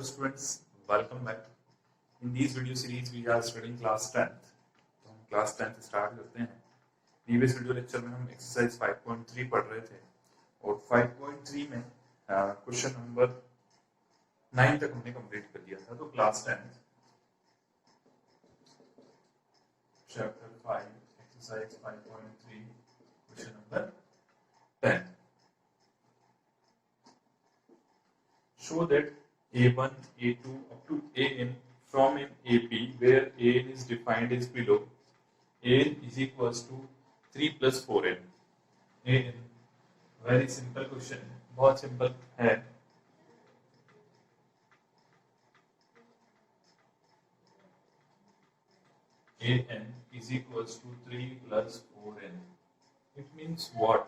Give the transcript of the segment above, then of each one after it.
students, welcome back. In these video series we are studying class 10th. तो हम class 10th start करते हैं. Previous video lecture में हम एक्सरसाइज 5.3 पढ़ रहे थे और 5.3 में क्वेश्चन नंबर 9 तक हमने कंप्लीट कर दिया था. तो class 10th chapter 5 exercise 5.3 question number 10. Show that A1, A2 up to AN from an AP where AN is defined as below. AN is equals to 3 plus 4N. AN, very simple question, बहुत simple है. AN is equals to 3 plus 4N. It means what?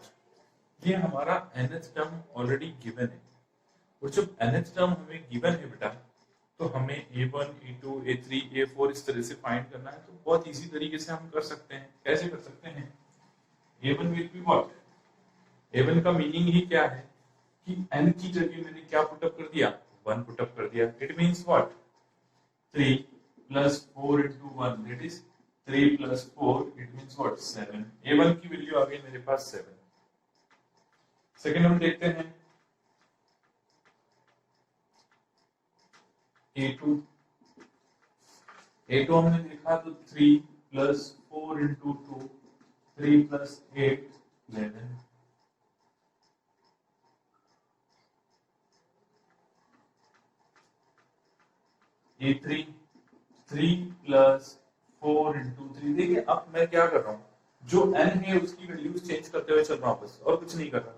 ये हमारा nth term already given है. और जब nth term हमें given है बेटा तो हमें A1, A2, A3, A4 इस तरह से फाइंड करना है. तो बहुत इजी तरीके से हम कर सकते हैं. कैसे कर सकते हैं? A1 will be what? A1 का मीनिंग ही क्या है कि n की जगह मैंने क्या पुटअप कर दिया? 1 पुटअप कर दिया. It means what? 3 plus 4 into 1 that is 3 plus 4 it means what? 7. A1 की वैल्यू आ गई मेरे पास 7. सेकंड हम देखते हैं A2 हमने देखा तो 3 plus 4 into 2 3 plus 8 11. A3 3 plus 4 into 3. देखिए अब मैं क्या कर रहा हूँ, जो n है उसकी वैल्यूज चेंज करते हुए चल रहा हूँ बस, और कुछ नहीं कर रहा.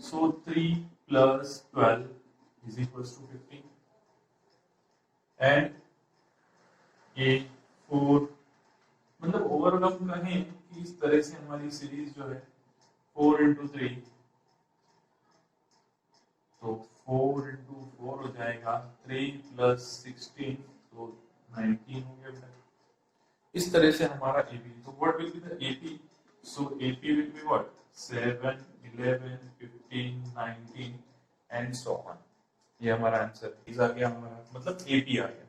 So 3 plus 12 is equals to 15. And A4 मतलब ओवरऑल हम कहें कि इस तरह से हमारी सीरीज जो है 4 into 3 तो 4 into 4 हो जाएगा 3 plus 16 तो 19 हो गया. इस तरह से हमारा AP. तो what will be the AP? So AP will be what? 7 11 15 19 and so on. ये हमारा आंसर इज आ गया हमारा, मतलब AP आ गया.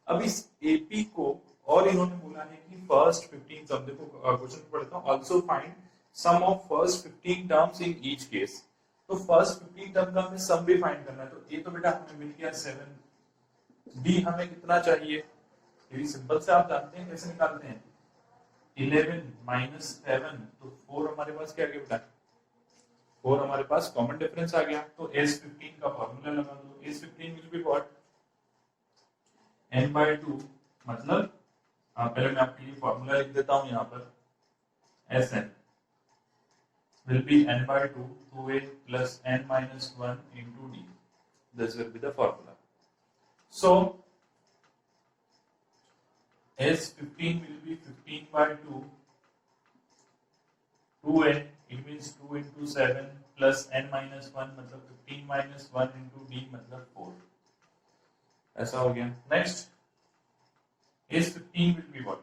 अब इस AP को और इन्होंने बोला है कि फर्स्ट 15 टर्म, देखो क्वेश्चन पढ़ता हूं, also find sum of first 15 terms in each case. तो फर्स्ट 15 टर्म का हमें सम भी फाइंड करना है. तो A तो बेटा हमें मिल गया 7. B हमें कितना चाहिए? ये सिंपल से आप जानते हैं कैसे निकालते हैं. 11 minus 7 तो 4 हमारे पास क्या आ गया बेटा? 4 हमारे पास कॉमन डिफरेंस आ गया. तो S15 का फॉर्मूला लगा दो. S15 will be what? n/2 मतलब पहले मैं आपके लिए फॉर्मूला लिख देता हूं यहाँ पर. Sn will be n/2 2a plus n minus 1 into d. This will be the formula. So S15 will be 15/2 2a. It means 2 into 7 plus n minus 1 मतलब 15 minus 1 into d मतलब 4. ऐसा हो गया. Next S15 will be what?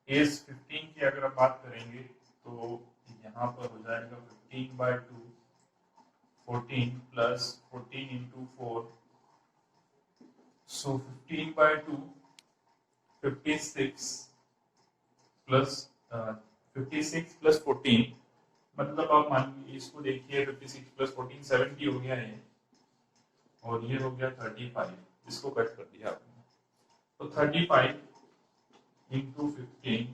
S15 की अगर आप बात करेंगे तो यहाँ पर हो जाएगा 15/2 14 plus 14 into 4. So 15/2 56 plus 56 plus 14 मतलब आप मान लीजिए इसको देखिए 56 plus 14 70 हो गया है और ये हो गया 35. इसको कट कर दिया आपने तो 35 into 15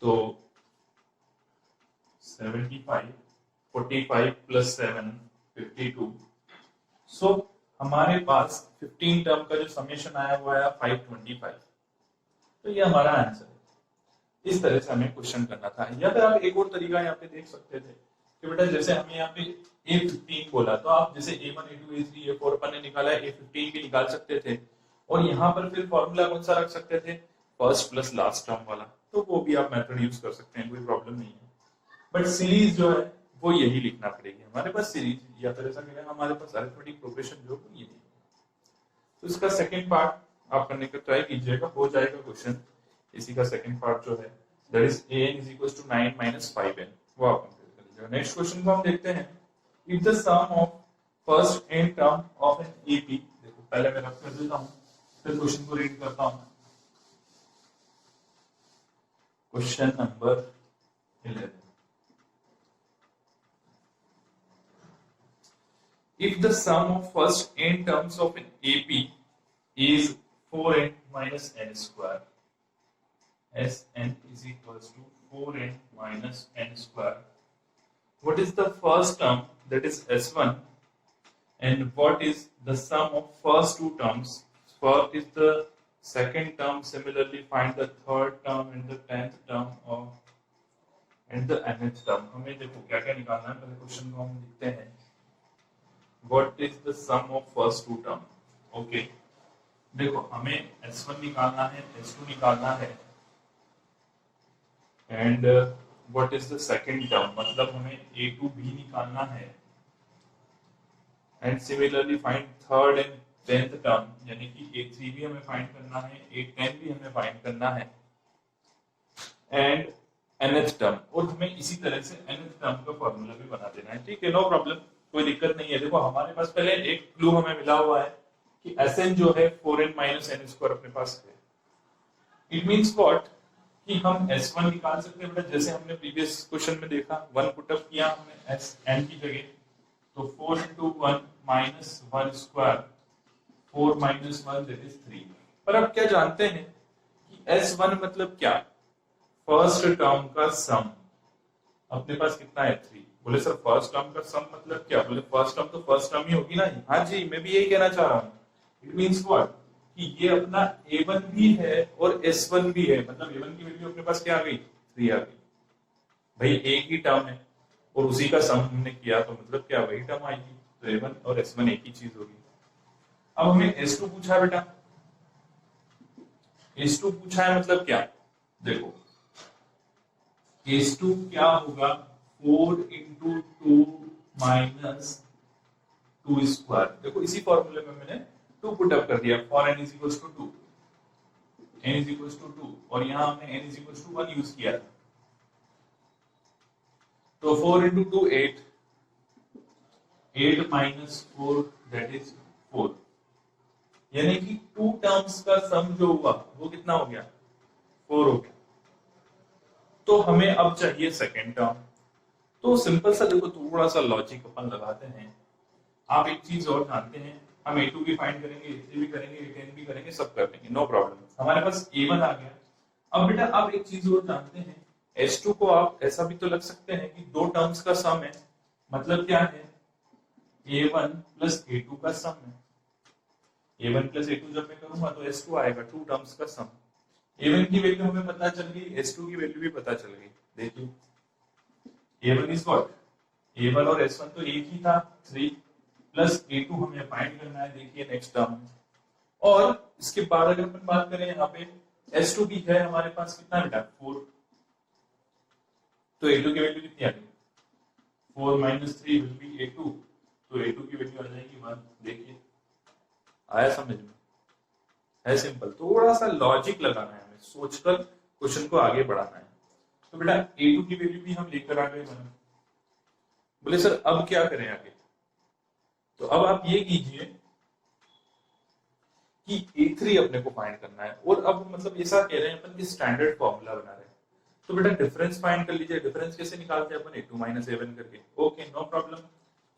तो 75 45 plus 7 52. सो हमारे पास 15 टर्म का जो समेशन आया हुआ है 525. तो ये हमारा आंसर है. इस तरह से हमें क्वेश्चन करना था. या फिर आप एक और तरीका यहाँ पे देख सकते थे कि बेटा जैसे हमें यहाँ पे A15 बोला तो आप जैसे A1 A2 A3 A4 अपन ने निकाला है A15 भी निकाल सकते थे और यहाँ पर फिर फॉर्मूला कौन सा रख सकते थे? फर्स्ट प्लस लास्ट टर्म वाला. तो वो भी आप मेथड यूज कर सकते हैं, कोई प्रॉब्लम नहीं है. बट सीरीज जो है वो यही लिखना पड़ेगी हमारे पास सीरीज, या फिर ऐसा कहें हमारे पास अरिथमेटिक प्रोग्रेशन जो है यही. तो इसका सेकंड पार्ट आप करने का ट्राई कीजिएगा, हो जाएगा क्वेश्चन. इसी का सेकंड पार्ट जो है that is an is equals to 9 minus 5n. वो आप कंप्लीट कर लीजिएगा. नेक्स्ट क्वेश्चन को हम देखते हैं. If the sum of first n term of an AP, देखो पहले मैं रफ कर देता हूं, फिर क्वेश्चन को रीड करता हूं। Question number 11, if the sum of first n terms of an AP is 4n minus n square, Sn is equals to 4n minus n square, what is the first term, that is S1, and what is the sum of first two terms, what is the second term, similarly find the third term and the 10th term of and the nth term। हमें देखो क्या क्या निकालना है, पहले question को हम लिखते हैं। What is the sum of first two term? Okay, देखो हमें S1 निकालना है, S2 निकालना है, and what is the second term, मतलब हमें A2 भी निकालना है, and similarly find third and 10th term, यानी कि A3 भी हमें फाइंड करना है, A10 भी हमें फाइंड करना है, and nth टर्म, और हमें इसी तरह से nth टर्म का फॉर्मूला भी बना देना है। ठीक है, नो प्रॉब्लम, कोई दिक्कत नहीं है। देखो हमारे पास पहले एक क्लू हमें मिला हुआ है कि Sn जो है 4n माइनस n स्क्वायर अपने पास है। इट मींस व्हाट, कि हम S1 निकाल सकते हैं, बट जैसे हमने प्रीवियस क्वेश्चन में देखा 1 पुट अप किया हमने Sn की जगह, तो 4 into 1 minus 1 square, 4 minus 1 that is 3। पर अब क्या जानते हैं कि S1 मतलब क्या, फर्स्ट टर्म का सम, अपने पास कितना है 3। बोले सर फर्स्ट टर्म का सम मतलब क्या, बोले फर्स्ट टर्म तो फर्स्ट टर्म ही होगी ना। हाँ जी, मैं भी यही कहना चाह रहा हूँ। इट मींस व्हाट, कि ये अपना A1 भी है और S1 भी है, मतलब A1 की वैल्यू अपने पास क्या आ गई, 3 आ गई। भाई एक ही टर्म है और उसी का सम हमने किया, तो मतलब क्या वही टर्म आएगी, तो A1 और S1 एक ही चीज होगी। अब हमें S2 पूछा है बेटा, S2 पूछा है मतलब क्या, देखो S2 क्या होगा, 4 into 2 minus 2 स्क्वायर। देखो इसी फॉर्मूले में मैंने 2 पुट अप कर दिया, for n is equals to 2, n is equals to 2, और यहां हमने n is equals to 1 use किया, तो 4 into 2 8, 8 minus 4 that is 4, यानी कि 2 टर्म्स का सम जो हुआ वो कितना हो गया, 4 हो गया। तो हमें अब चाहिए सेकेंड टर्म, तो सिंपल सा देखो थोड़ा सा लॉजिक अपन लगाते हैं। आप एक चीज और जानते हैं, हम A2 भी फाइंड करेंगे, A3 भी करेंगे, A10 भी करेंगे, सब कर लेंगे, नो प्रॉब्लम। हमारे पास A1 आ गया। अब बेटा आप एक चीज और जानते हैं, S2 को आप ऐसा भी तो लग सकते हैं कि 2 टर्म्स का सम है, मतलब क्या है, A1 प्लस A2 का सम है। A1 प्लस A2 जब मैं करूंगा तो S2 आएगा, 2 टर्म्स का सम। A1 की वैल्यू हमें पता चल गई, S2 की वैल्यू भी पता चल गई। देखिए A1 इज व्हाट, A1 और S1 तो एक ही था 3, प्लस A2 हमें फाइंड करना है। देखिए नेक्स्ट टर्म, और इसके बाद अगर अपन बात करें यहाँ पे S2 भी है हमारे पास, कितना बेटा 4, तो A2 की वैल्यू कितनी आ गई, 4 minus 3 will be A2, तो A2 की वैल्यू आ जाएगी 1। देखिए आया समझ में, है सिंपल, थोड़ा सा लॉजिक लगाना है, हमें सोचकर क्वेश्चन को आगे बढ़ाना है। तो बेटा A2 की वैल्यू भी हम लेकर आ गए 1। बोले सर अब क्या करें आगे, तो अब आप ये कीजिए कि A3 अपने को फाइंड करना है, और अब मतलब ऐसा कह रहे हैं अपन कि स्टैंडर्ड फॉर्मूला बना रहे हैं, तो बेटा डिफरेंस फाइंड कर लीजिए। डिफरेंस कैसे निकालते हैं अपन, A2 minus A1 करके। Okay no problem,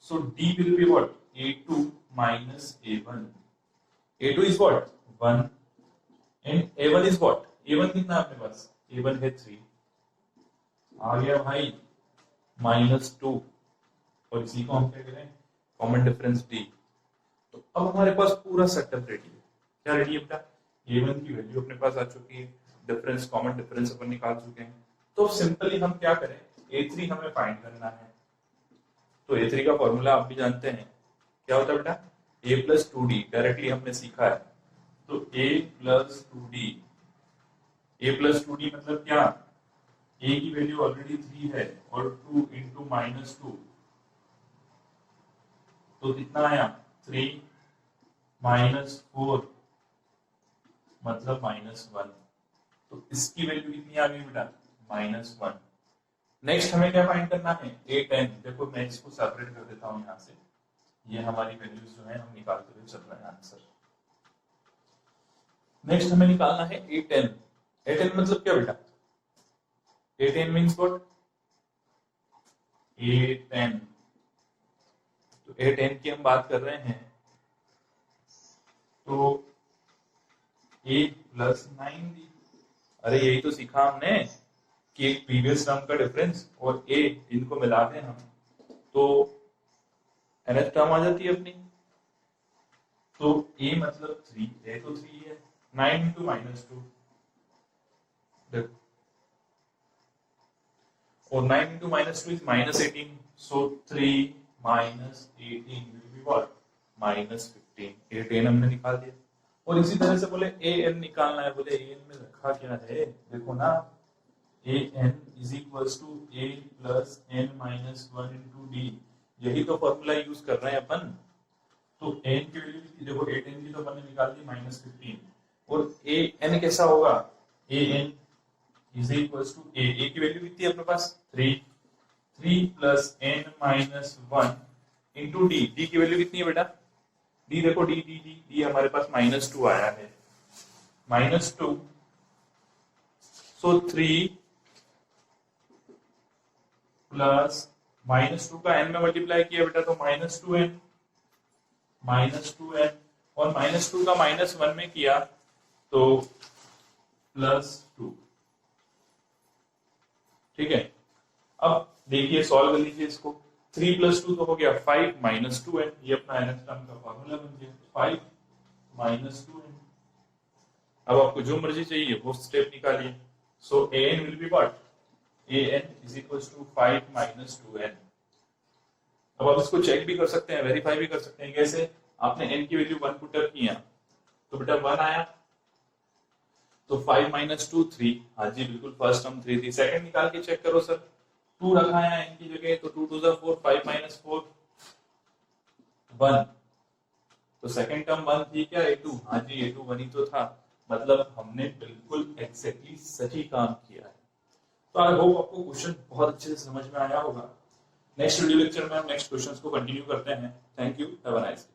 so D will be what, A2 minus A1। A2 is what 1 and A1 is what, A1 कितना अपने पास, A1 है 3, आ गया भाई -2, और इसी को हम क्या करें, कॉमन डिफरेंस D। तो अब हमारे पास पूरा सेटअप रेडी है। क्या रेडी है बेटा, A1 की वैल्यू अपने पास आ चुकी है, डिफरेंस कॉमन डिफरेंस अपन निकाल चुके हैं। तो सिंपली हम क्या करें, A3 हमें फाइंड करना है। तो A3 का फॉर्मूला आप भी जानते हैं, क्या होता है बेटा, A plus 2D, डायरेक्टली हमने सीखा है। तो A plus 2D, A plus 2D मतलब क्या, A की वैल्यू ऑलरेडी 3 है और 2 into -2, तो कितना आया 3 minus 4 मतलब -1, तो इसकी वैल्यू कितनी आ गई बेटा, -1। नेक्स्ट हमें क्या फाइंड करना है, A10। देखो मैं इसको सेपरेट कर देता हूं यहां से, ये हमारी वैल्यूज जो है हम निकालते हुए चल रहे हैं आंसर। नेक्स्ट हमें निकालना है A10। A10 मतलब क्या बेटा? A10 means what? A10, तो A10 की हम बात कर रहे हैं, तो A प्लस 9D। अरे यही तो सीखा हमने कि एक प्रीवियस टर्म का डिफरेंस और A इनको मिला दें हम तो nth टर्म आ जाती है अपनी। तो A मतलब 3, A तो 3 है, 9 इंटू -2 देखो, और 9 into -2 is -18, so 3 minus 18 will be what? -15। A10 हमने निकाल दिया। और इसी तरह से बोले an निकालना है, बोले an में रखा क्या है, देखो ना, an is equals to a plus n minus 1 into d, यही तो फॉर्मूला यूज कर रहे हैं अपन। तो n की वैल्यू देखो, A10 की तो अपन ने निकाल दी -15, और an कैसा होगा? an is equals to a की वैल्यू कितनी है अपने पास? 3 plus n minus 1 into d की वैल्यू कितनी है बेटा? डी देखो, डी हमारे पास -2 आया है, -2, सो 3 प्लस -2 का n में मल्टीप्लाई किया बेटा तो -2n, और -2 का -1 में किया तो +2। ठीक है, अब देखिए सॉल्व कर लीजिए इसको। 3 + 2 तो हो गया 5 -2n, ये अपना nth टर्म का फॉर्मूला बन गया, 5 -2n। अब आपको जो मर्जी चाहिए वो स्टेप निकालिए। So an will be what? an is equals to 5 -2n। अब आप इसको चेक भी कर सकते हैं, वेरीफाई भी कर सकते हैं। कैसे? आपने n की वैल्यू 1 पुट अप किया तो बेटा 1 आया, तो 5 -2 3, हाँ जी बिल्कुल, फर्स्ट टर्म 3 थी। सेकंड निकाल के चेक करो सर, 2 रखा है n की जगह, तो 2 2 4, 5 -4 1, तो सेकंड टर्म 1 थी क्या? A2, हाँ जी A2 1 ही तो था, मतलब हमने बिल्कुल एग्जैक्टली सही काम किया है। तो आई होप आपको क्वेश्चन बहुत अच्छे से समझ में आया होगा। नेक्स्ट वीडियो लेक्चर में हम नेक्स्ट क्वेश्चंस को कंटिन्यू करते हैं। Thank you, have a nice day.